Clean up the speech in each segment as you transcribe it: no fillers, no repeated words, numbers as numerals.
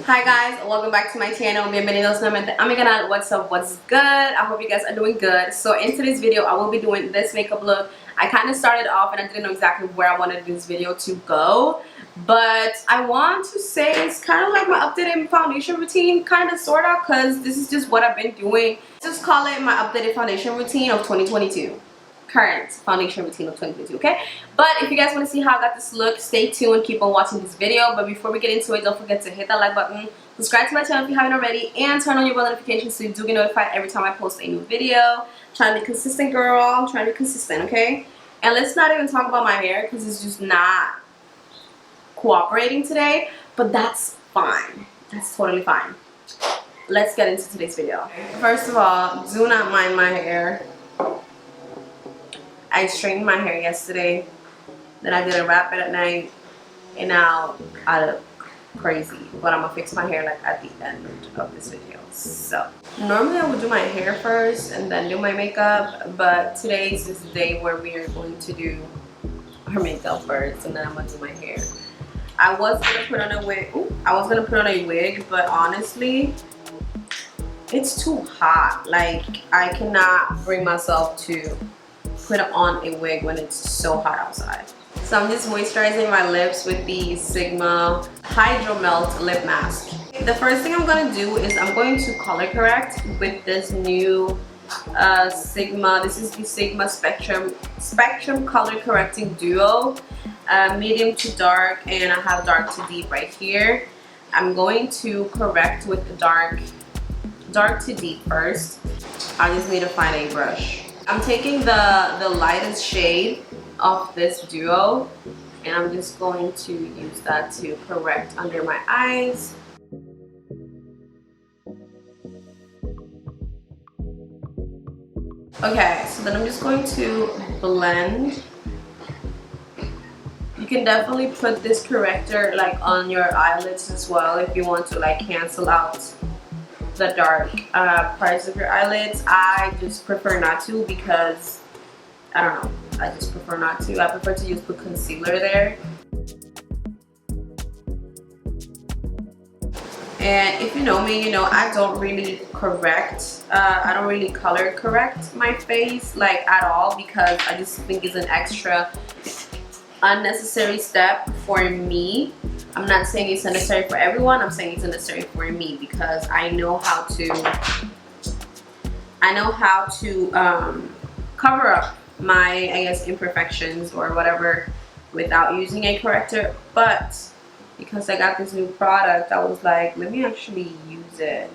Hi guys, welcome back to my channel. Bienvenidos nuevamente a mi canal. What's up, what's good? I hope you guys are doing good. So in today's video I will be doing this makeup look. I kind of started off and I didn't know exactly where I wanted this video to go, but I want to say it's kind of like my updated foundation routine, kind of sort of, because this is just what I've been doing. Just call it my updated foundation routine of 2022. Current foundation routine of 2022, okay? But if you guys want to see how I got this look, stay tuned, keep on watching this video. But before we get into it, don't forget to hit that like button, subscribe to my channel if you haven't already, and turn on your bell notifications so you do get notified every time I post a new video. Trying to be consistent, girl. I'm trying to be consistent, okay? And let's not even talk about my hair because it's just not cooperating today, but that's fine. That's totally fine. Let's get into today's video. First of all, do not mind my hair. I straightened my hair yesterday, then I did a wrap it at night, and now I look crazy. But I'm gonna fix my hair like at the end of this video. So normally I would do my hair first and then do my makeup, but today's is the day where we are going to do our makeup first, and then I'm gonna do my hair. I was gonna put on a wig. I was gonna put on a wig, but honestly, it's too hot. Like I cannot bring myself to put on a wig when it's so hot outside. So I'm just moisturizing my lips with the Sigma Hydro Melt Lip Mask. The first thing I'm going to do is I'm going to color correct with this new Sigma. This is the Sigma Spectrum Color Correcting Duo. Medium to dark, and I have dark to deep right here. I'm going to correct with the dark to deep first. I just need to find a brush. I'm taking the lightest shade of this duo, and I'm just going to use that to correct under my eyes. Okay, so then I'm just going to blend. You can definitely put this corrector like on your eyelids as well if you want to like cancel out the dark parts of your eyelids. I just prefer not to because I don't know, I just prefer not to. I prefer to use the concealer there. And if you know me, you know I don't really correct, I don't really color correct my face like at all, because I just think it's an extra unnecessary step for me. I'm not saying it's necessary for everyone. I'm saying it's necessary for me because I know how to cover up my, I guess, imperfections or whatever without using a corrector. But because I got this new product, I was like, let me actually use it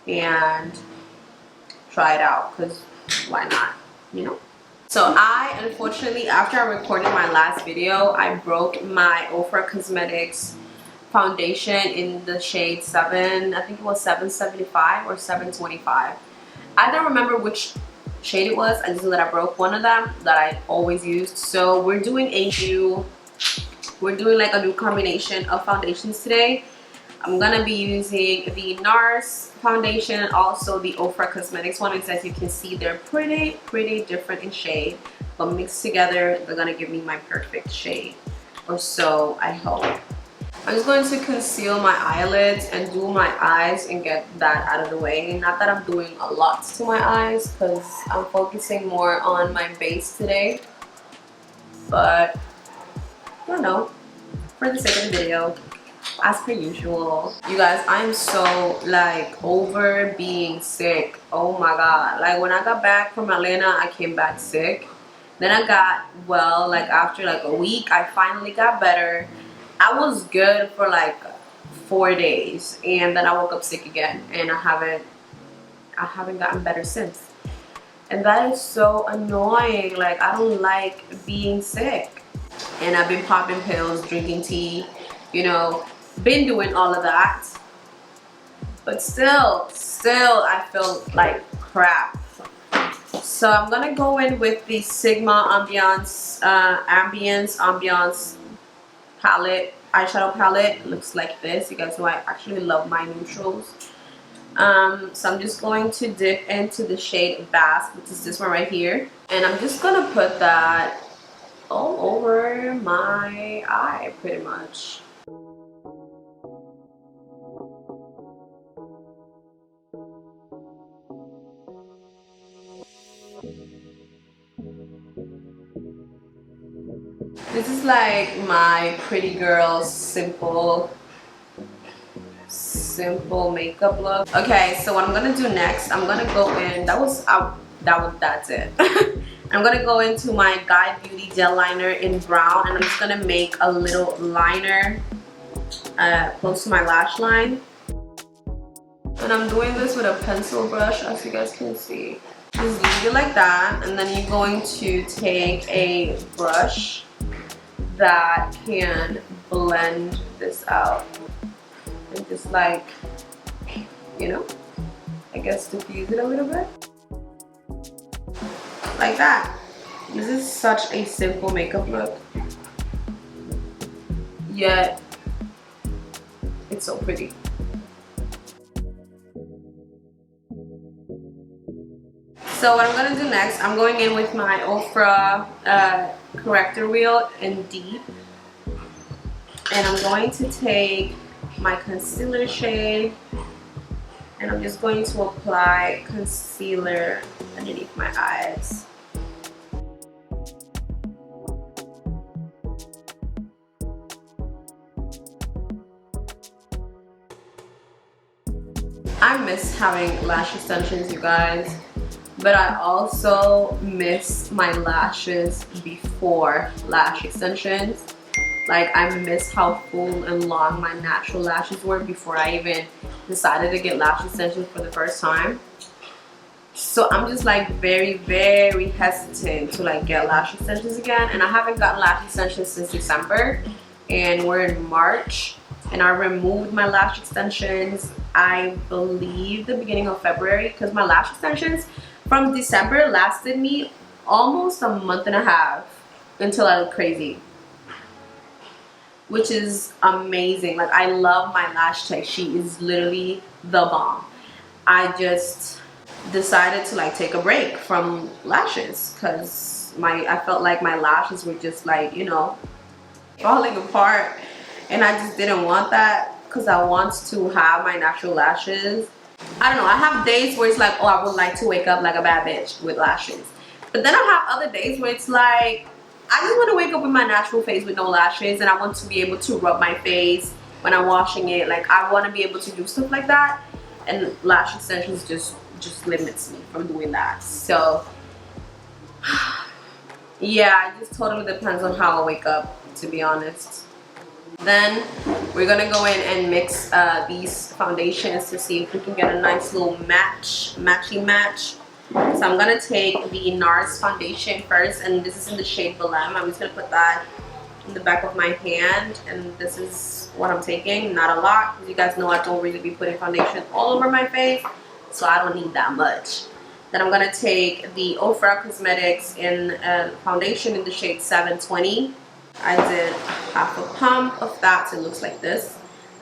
and try it out, because why not, you know? So I, unfortunately, after I recorded my last video, I broke my OFRA Cosmetics foundation in the shade 7, I think it was 775 or 725. I don't remember which shade it was. I just know that I broke one of them that I always used. So we're doing like a new combination of foundations today. I'm gonna be using the Nars Foundation and also the OFRA Cosmetics one. As you can see, they're pretty different in shade, but mixed together they're gonna give me my perfect shade, or so I hope. I'm just going to conceal my eyelids and do my eyes and get that out of the way. Not that I'm doing a lot to my eyes because I'm focusing more on my base today, but I don't know, for the sake of the video, as per usual. You guys, I am so like over being sick. Oh my god, like when I got back from Atlanta, I came back sick, then I got well. Like after like a week, I finally got better. I was good for like 4 days, and then I woke up sick again, and I haven't gotten better since. And that is so annoying. Like I don't like being sick, and I've been popping pills, drinking tea, you know, been doing all of that, but still I feel like crap. So I'm gonna go in with the Sigma Ambiance palette, eyeshadow palette. It looks like this. You guys know I actually love my neutrals. So I'm just going to dip into the shade Bask, which is this one right here, and I'm just gonna put that all over my eye pretty much. This is like my pretty girl simple makeup look. Okay, so what I'm gonna do next, I'm gonna go in, that's it. I'm gonna go into my Guide Beauty gel liner in brown, and I'm just gonna make a little liner close to my lash line. And I'm doing this with a pencil brush, as you guys can see. Just leave it like that, and then you're going to take a brush that can blend this out. And just like, you know, I guess diffuse it a little bit. Like that. This is such a simple makeup look, yet it's so pretty. So what I'm gonna do next, I'm going in with my OFRA corrector wheel in deep, and I'm going to take my concealer shade, and I'm just going to apply concealer underneath my eyes. I miss having lash extensions, you guys, but I also miss my lashes before lash extensions. Like, I miss how full and long my natural lashes were before I even decided to get lash extensions for the first time. So I'm just like very hesitant to like get lash extensions again, and I haven't gotten lash extensions since December, and we're in March, and I removed my lash extensions, I believe, the beginning of February, because my lash extensions from December lasted me almost a month and a half until I looked crazy, which is amazing. Like, I love my lash tech. She is literally the bomb. I just decided to like take a break from lashes because I felt like my lashes were just like, you know, falling apart, and I just didn't want that because I want to have my natural lashes. I don't know, I have days where it's like, oh, I would like to wake up like a bad bitch with lashes, but then I have other days where it's like, I just want to wake up with my natural face with no lashes, and I want to be able to rub my face when I'm washing it. Like, I want to be able to do stuff like that, and lash extensions just limits me from doing that. So yeah, it just totally depends on how I wake up, to be honest. Then we're gonna go in and mix these foundations to see if we can get a nice little matchy match. So I'm gonna take the Nars foundation first, and this is in the shade Belem. I'm just gonna put that in the back of my hand, and this is what I'm taking. Not a lot, because you guys know I don't really be putting foundation all over my face, so I don't need that much. Then I'm gonna take the OFRA Cosmetics in foundation in the shade 720. I did half a pump of that, so it looks like this.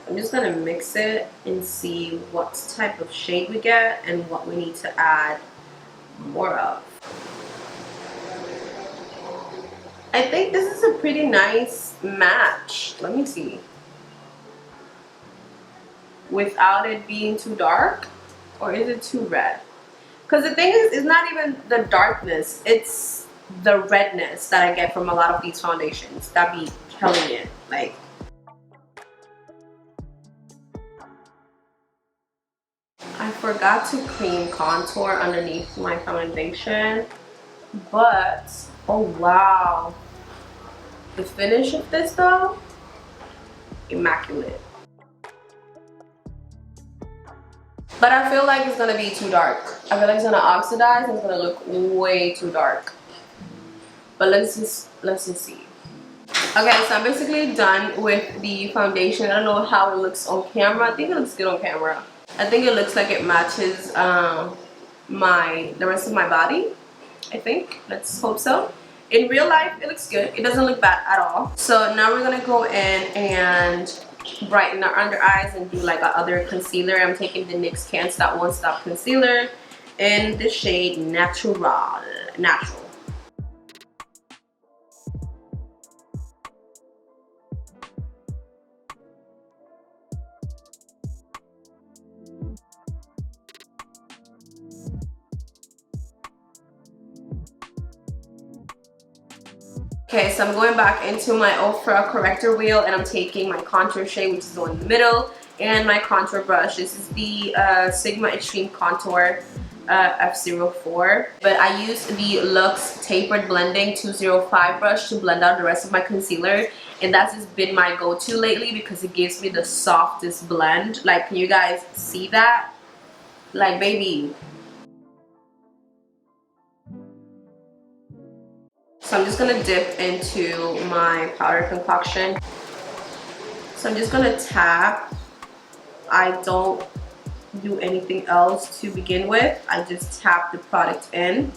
I'm just gonna mix it and see what type of shade we get and what we need to add more of. I think this is a pretty nice match. Let me see. Without it being too dark, or is it too red? Because the thing is, it's not even the darkness, it's the redness that I get from a lot of these foundations that be killing it. Like, I forgot to cream contour underneath my foundation, but oh wow, the finish of this though, immaculate. But I feel like it's gonna be too dark. I feel like it's gonna oxidize and it's gonna look way too dark. But let's just see. Okay, so I'm basically done with the foundation. I don't know how it looks on camera. I think it looks good on camera. I think it looks like it matches the rest of my body. I think. Let's hope so. In real life, it looks good. It doesn't look bad at all. So now we're gonna go in and brighten our under eyes and do like a other concealer. I'm taking the NYX Can't Stop One Stop Concealer in the shade Natural. Okay, so I'm going back into my OFRA corrector wheel and I'm taking my contour shade, which is the one in the middle, and my contour brush. This is the Sigma Extreme Contour F04. But I use the Luxe Tapered Blending 205 brush to blend out the rest of my concealer. And that's just been my go-to lately because it gives me the softest blend. Like, can you guys see that? Like, baby. So I'm just gonna dip into my powder concoction. So I'm just gonna tap. I don't do anything else to begin with. I just tap the product in.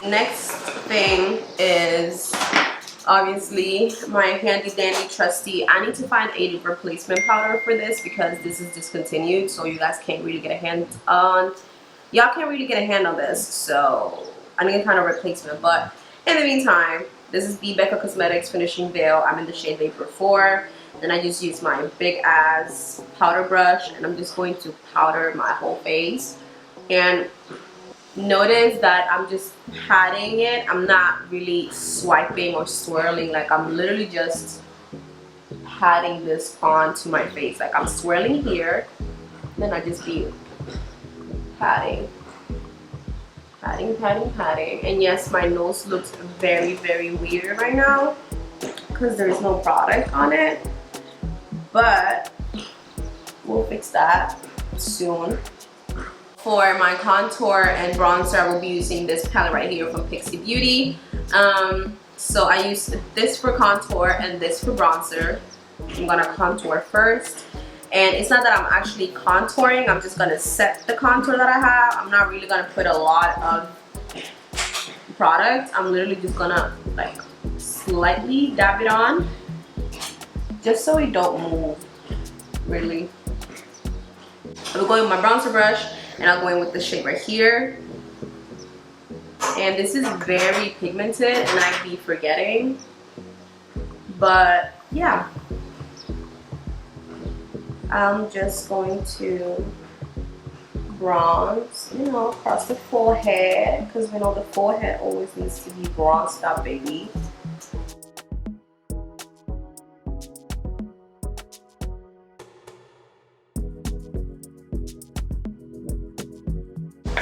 Next thing is obviously my handy dandy trusty. I need to find a replacement powder for this because this is discontinued, so you guys can't really get a hand on. Y'all can't really get a hand on this, so I need to find a replacement. But in the meantime, this is the Becca Cosmetics Finishing Veil. I'm in the shade Vapor 4. Then I just use my big ass powder brush and I'm just going to powder my whole face. And notice that I'm just patting it. I'm not really swiping or swirling. Like, I'm literally just patting this onto my face. Like, I'm swirling here, then I just be patting. And yes, my nose looks very, very weird right now because there's no product on it, but we'll fix that soon. For my contour and bronzer, I will be using this palette right here from Pixie Beauty. So I use this for contour and this for bronzer. I'm gonna contour first. And it's not that I'm actually contouring, I'm just gonna set the contour that I have. I'm not really gonna put a lot of product. I'm literally just gonna like slightly dab it on just so it don't move, really. I'm going with my bronzer brush and I'll go in with the shade right here. And this is very pigmented and I be forgetting. But yeah. I'm just going to bronze, you know, across the forehead, because we know the forehead always needs to be bronzed up, baby.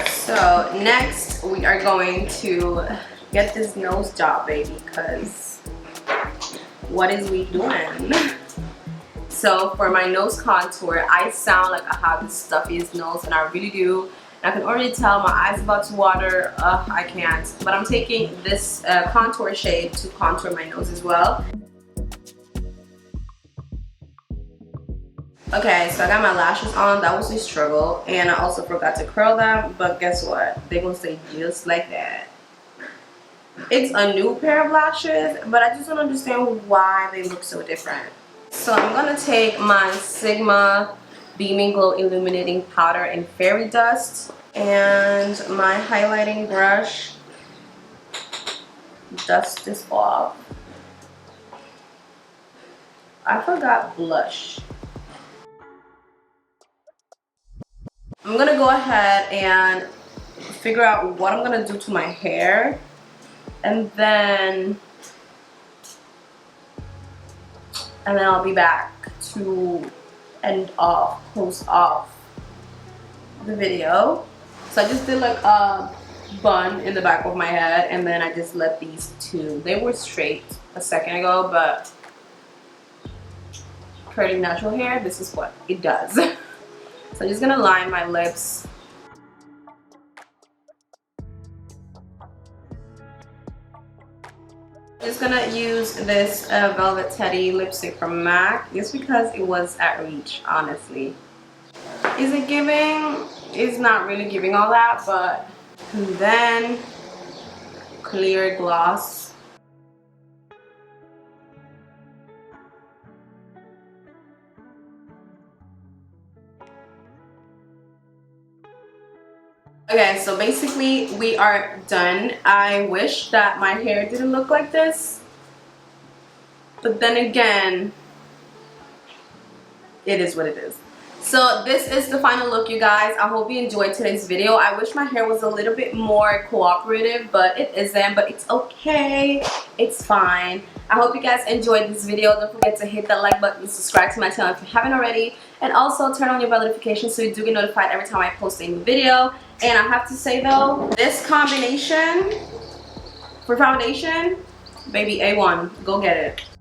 So next we are going to get this nose job, baby, because what is we doing? So for my nose contour, I sound like I have the stuffiest nose, and I really do. And I can already tell my eyes about to water. I can't. But I'm taking this contour shade to contour my nose as well. Okay, so I got my lashes on. That was a struggle. And I also forgot to curl them. But guess what? They're going to stay just like that. It's a new pair of lashes, but I just don't understand why they look so different. So I'm going to take my Sigma Beaming Glow Illuminating Powder in Fairy Dust and my highlighting brush. Dust this off. I forgot blush. I'm going to go ahead and figure out what I'm going to do to my hair, and then I'll be back to close off the video. So I just did like a bun in the back of my head, and then I just let these two, they were straight a second ago, but curly natural hair, this is what it does. So I'm just gonna line my lips. I'm just gonna use this Velvet Teddy lipstick from MAC just because it was at reach, honestly. Is it giving? It's not really giving all that, but then clear gloss. Okay, so basically we are done. I wish that my hair didn't look like this, but then again, it is what it is. So this is the final look, you guys. I hope you enjoyed today's video. I wish my hair was a little bit more cooperative, but it isn't. But it's okay. It's fine. I hope you guys enjoyed this video. Don't forget to hit that like button, subscribe to my channel if you haven't already, and also turn on your bell notifications so you do get notified every time I post a new video. And I have to say though, this combination for foundation, baby, A1. Go get it.